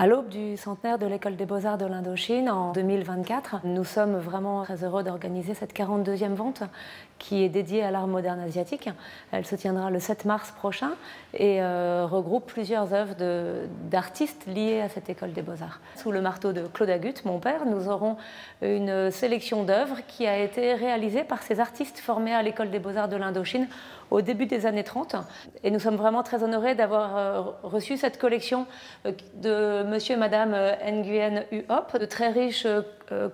À l'aube du centenaire de l'École des Beaux-Arts de l'Indochine, en 2024, nous sommes vraiment très heureux d'organiser cette 42e vente qui est dédiée à l'art moderne asiatique. Elle se tiendra le 7 mars prochain et regroupe plusieurs œuvres d'artistes liés à cette École des Beaux-Arts. Sous le marteau de Claude Agut, mon père, nous aurons une sélection d'œuvres qui a été réalisée par ces artistes formés à l'École des Beaux-Arts de l'Indochine au début des années 30. Et nous sommes vraiment très honorés d'avoir reçu cette collection de monsieur et madame Nguyen U Hop, de très riches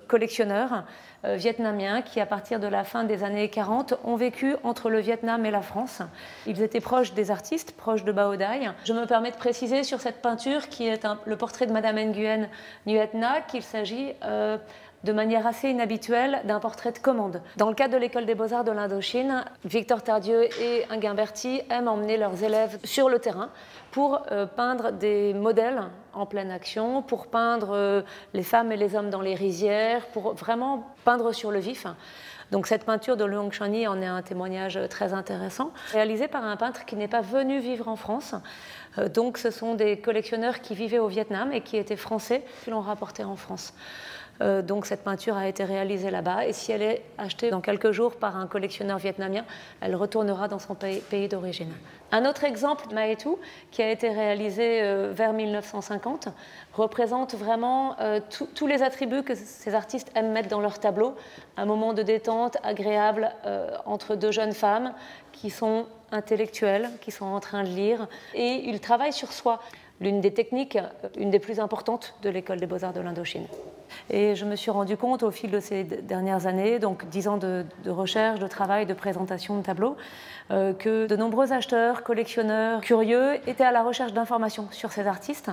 collectionneurs vietnamiens qui, à partir de la fin des années 40, ont vécu entre le Vietnam et la France. Ils étaient proches des artistes, proches de Bao Dai. Je me permets de préciser sur cette peinture qui est le portrait de madame Nguyen Nuet Na qu'il s'agit de manière assez inhabituelle d'un portrait de commande. Dans le cadre de l'École des Beaux-Arts de l'Indochine, Victor Tardieu et Inguin Berti aiment emmener leurs élèves sur le terrain pour peindre des modèles en pleine action, pour peindre les femmes et les hommes dans les rizières, pour vraiment peindre sur le vif. Donc cette peinture de Luong Chani en est un témoignage très intéressant, réalisée par un peintre qui n'est pas venu vivre en France. Donc ce sont des collectionneurs qui vivaient au Vietnam et qui étaient français, qui l'ont rapporté en France. Donc cette peinture a été réalisée là-bas et si elle est achetée dans quelques jours par un collectionneur vietnamien, elle retournera dans son pays d'origine. Un autre exemple, Maetu, qui a été réalisé vers 1950, représente vraiment tous les attributs que ces artistes aiment mettre dans leurs tableaux. Un moment de détente agréable entre deux jeunes femmes qui sont intellectuelles, qui sont en train de lire, et ils travaillent sur soi. L'une des techniques, une des plus importantes de l'École des Beaux-Arts de l'Indochine. Et je me suis rendu compte au fil de ces dernières années, donc 10 ans de recherche, de travail, de présentation de tableaux, que de nombreux acheteurs, collectionneurs, curieux étaient à la recherche d'informations sur ces artistes.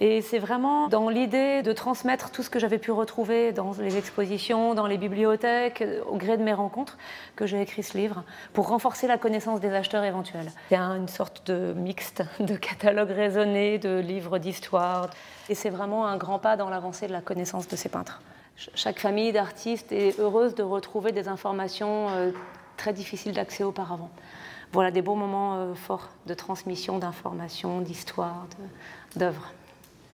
Et c'est vraiment dans l'idée de transmettre tout ce que j'avais pu retrouver dans les expositions, dans les bibliothèques, au gré de mes rencontres, que j'ai écrit ce livre, pour renforcer la connaissance des acheteurs éventuels. C'est une sorte de mixte, de catalogue raisonné, de livres d'histoire. Et c'est vraiment un grand pas dans l'avancée de la connaissance de ces peintres. Chaque famille d'artistes est heureuse de retrouver des informations très difficiles d'accès auparavant. Voilà des beaux moments forts de transmission d'informations, d'histoires, d'œuvres.